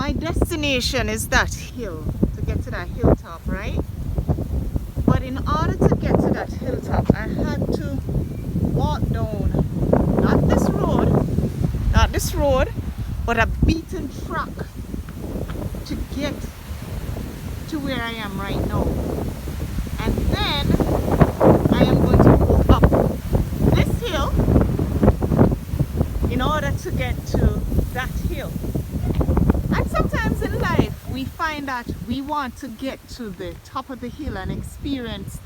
my destination is that hill, to get to that hilltop, right? But in order to get to that hilltop, I had to walk down, not this road, but a beaten track to get to where I am right now. And then I am going to go up this hill in order to get to that hill. And sometimes in life we find that we want to get to the top of the hill and experience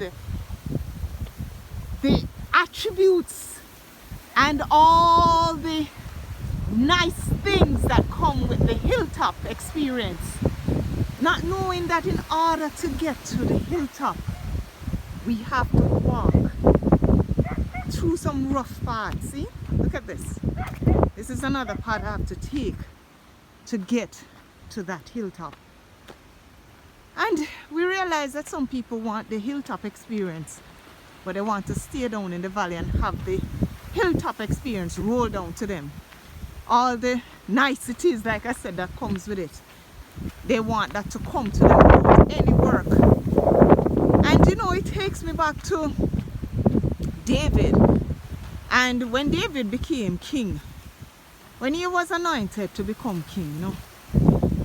the attributes and all the nice things that come with the hilltop experience, not knowing that in order to get to the hilltop we have to walk through some rough paths. See, look at this. This is another path I have to take to get to that hilltop. And we realize that some people want the hilltop experience, but they want to stay down in the valley and have the hilltop experience roll down to them. All the niceties, like I said, that comes with it, they want that to come to them without any work. And you know, it takes me back to David. And when David became king, when he was anointed to become king, you know,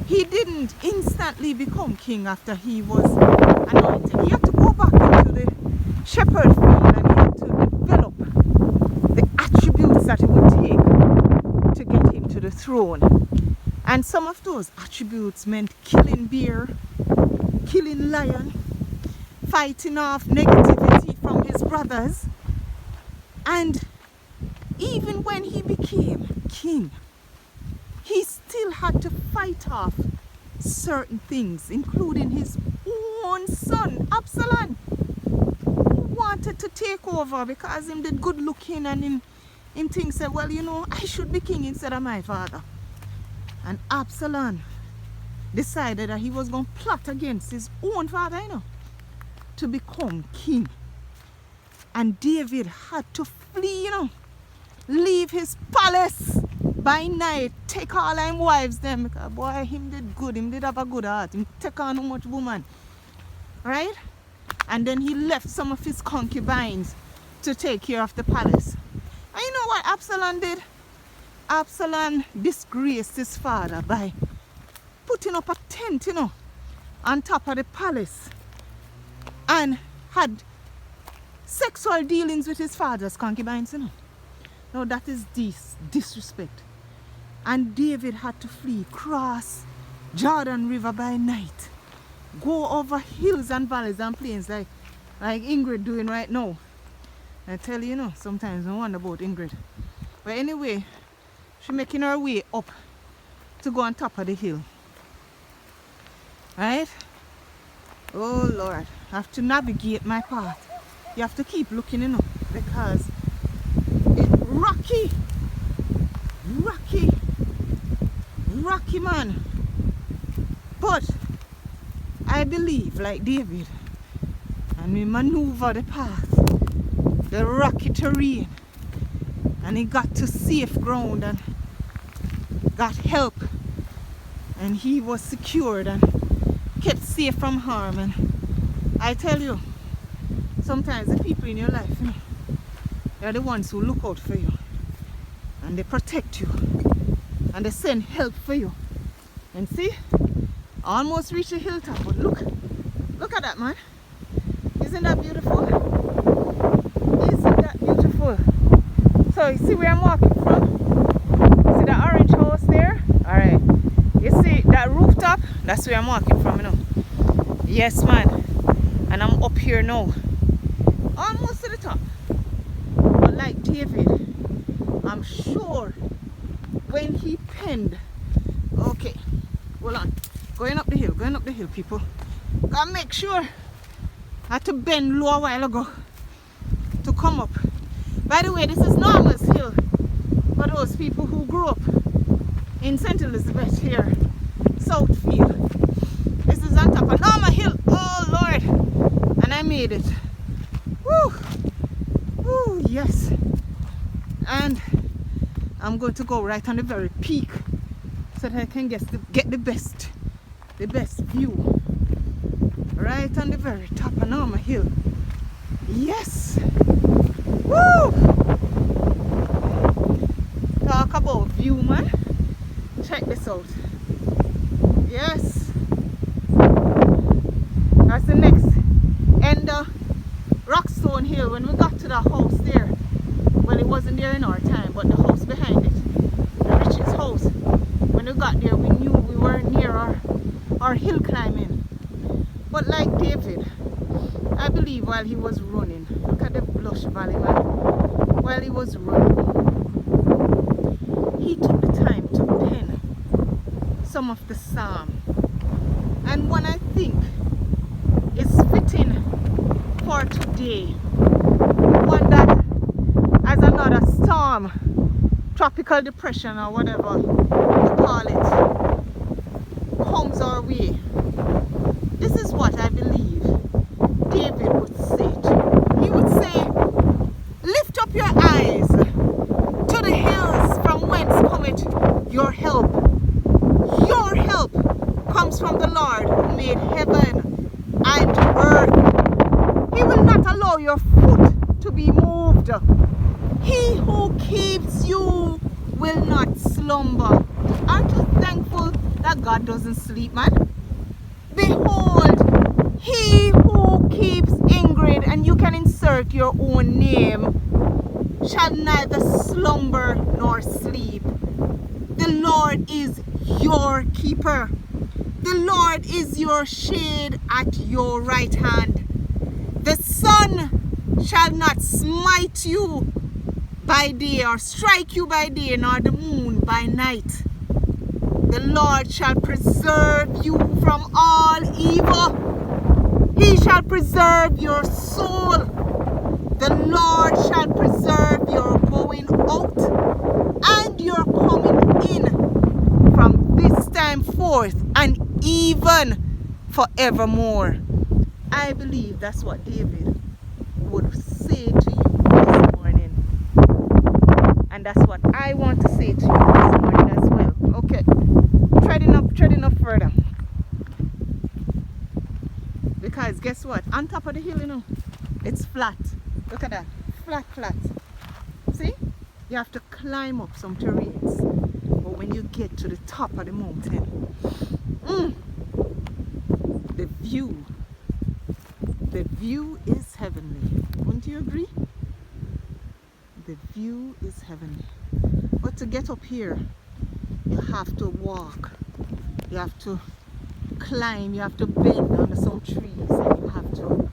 he didn't instantly become king after he was anointed. He had to go back into the shepherd field and he had to develop the attributes that it would take to get him to the throne. And some of those attributes meant killing bear, killing lion, fighting off negativity from his brothers. And even when he became king, he still had to fight off certain things, including his own son, Absalom, who wanted to take over because him did good looking and him thinks that, well, you know, I should be king instead of my father. And Absalom decided that he was going to plot against his own father, you know, to become king. And David had to flee, you know, leave his palace by night, take all them wives them, because boy, him did good, him did have a good heart, him take on how much woman, right? And then he left some of his concubines to take care of the palace. And you know what Absalom did? Absalom disgraced his father by putting up a tent, you know, on top of the palace and had sexual dealings with his father's concubines, you know. Now that is disrespect. And David had to flee, cross Jordan River by night, go over hills and valleys and plains like Ingrid doing right now. I tell you, you know, sometimes I wonder about Ingrid. But anyway, she's making her way up to go on top of the hill. Right? Oh Lord, I have to navigate my path. You have to keep looking, you know, because it's rocky man. But I believe, like David, and we maneuver the path, the rocky terrain, and he got to safe ground and got help, and he was secured and kept safe from harm. And I tell you, sometimes the people in your life, you know, they're the ones who look out for you and they protect you and they send help for you. And see, I almost reached the hilltop, but look at that, man. Isn't that beautiful? Isn't that beautiful? So you see where I'm walking from? You see that orange house there? Alright. You see that rooftop? That's where I'm walking from, you know. Yes, man. And I'm up here now, almost to the top. But like David, I'm sure when he penned, okay, hold on, going up the hill, people. Gotta make sure. I had to bend low a while ago to come up. By the way, this is Norma's Hill for those people who grew up in St. Elizabeth here, Southfield. This is on top of Norma Hill. Oh Lord, and I made it. Woo! Woo, yes. And I'm going to go right on the very peak. so that I can get the best view. Right on the very top of Norma Hill. Yes! Woo! Talk about view, man. Check this out. Yes! That's the next end of Rockstone Hill. When we got to the house there, well, it wasn't there in our time, but the house behind it, the Richard's house, when we got there, we knew we were near our hill climbing. But like David, I believe while he was running, look at the Blush Valley, man. While he was running, he took the time to pen some of the psalm. And one I think is fitting for today. One that, as another storm, tropical depression or whatever you call it, comes our way. This is what I believe David would say to you. He would say, lift up your eyes to the hills from whence cometh your help. Your help comes from the Lord who made heaven and earth. He will not allow your foot to be moved. He who keeps you will not slumber. Aren't you thankful that God doesn't sleep, man? Behold, he who keeps Ingrid, and you can insert your own name, shall neither slumber nor sleep. The Lord is your keeper. The Lord is your shade at your right hand. The sun shall not smite you by day, or strike you by day, nor the moon by night. The Lord shall preserve you from all evil. He shall preserve your soul. The Lord shall preserve your going out and your coming in from this time forth and even forevermore. I believe that's what David would say to you this morning. And that's what I want to say to you this morning as well. Okay, treading up further. Because guess what? On top of the hill, you know, it's flat. Look at that. Flat. See? You have to climb up some terrains. But when you get to the top of the mountain, the view is heavenly. Wouldn't you agree? The view is heavenly. But to get up here, you have to walk. You have to climb. You have to bend under some trees. And you have to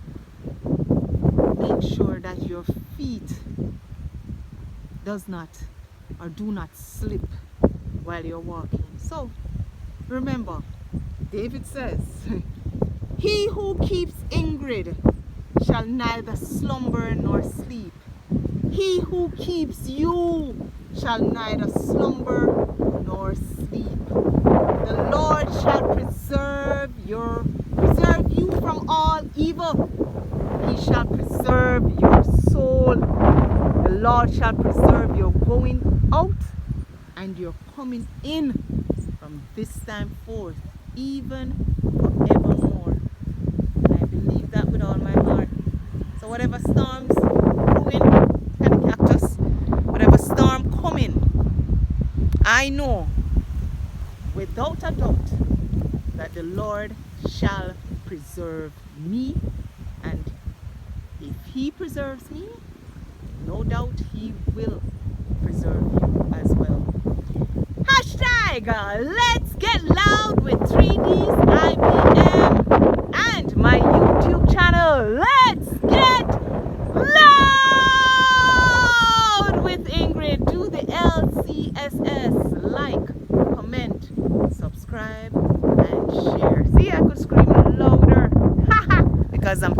make sure that your feet does not or do not slip while you're walking. So remember, David says, he who keeps Ingrid shall neither slumber nor sleep. He who keeps you shall neither slumber nor sleep. The Lord shall preserve you from all evil. He shall preserve your soul. The Lord shall preserve your going out and your coming in from this time forth, even forevermore. I believe that with all my heart. So whatever storms coming, and the cactus, whatever storm coming, I know without a doubt that the Lord shall preserve me, and if he preserves me, no doubt he will preserve you as well. Hashtag let's get loud with 3Ds IBM and my YouTube channel. Let's get loud with Ingrid. Do the LCSS, like, comment, subscribe and share. See, I could scream louder because I'm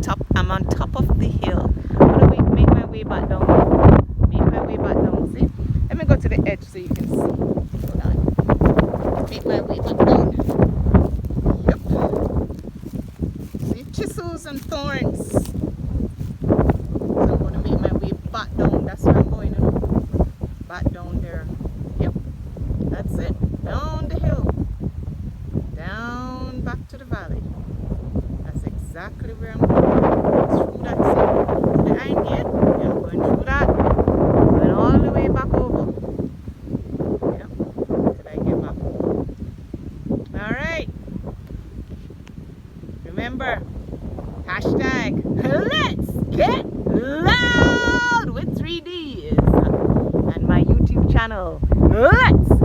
on top of the hill. I'm gonna make my way back down. See, let me go to the edge so you can see. Hold on. Make my way back down. Yep. See, chisels and thorns. So I'm gonna make my way back down. That's where I'm going. Back down there. Yep. That's it. Down the hill. Remember, hashtag let's get loud with 3Ds and my YouTube channel. Let's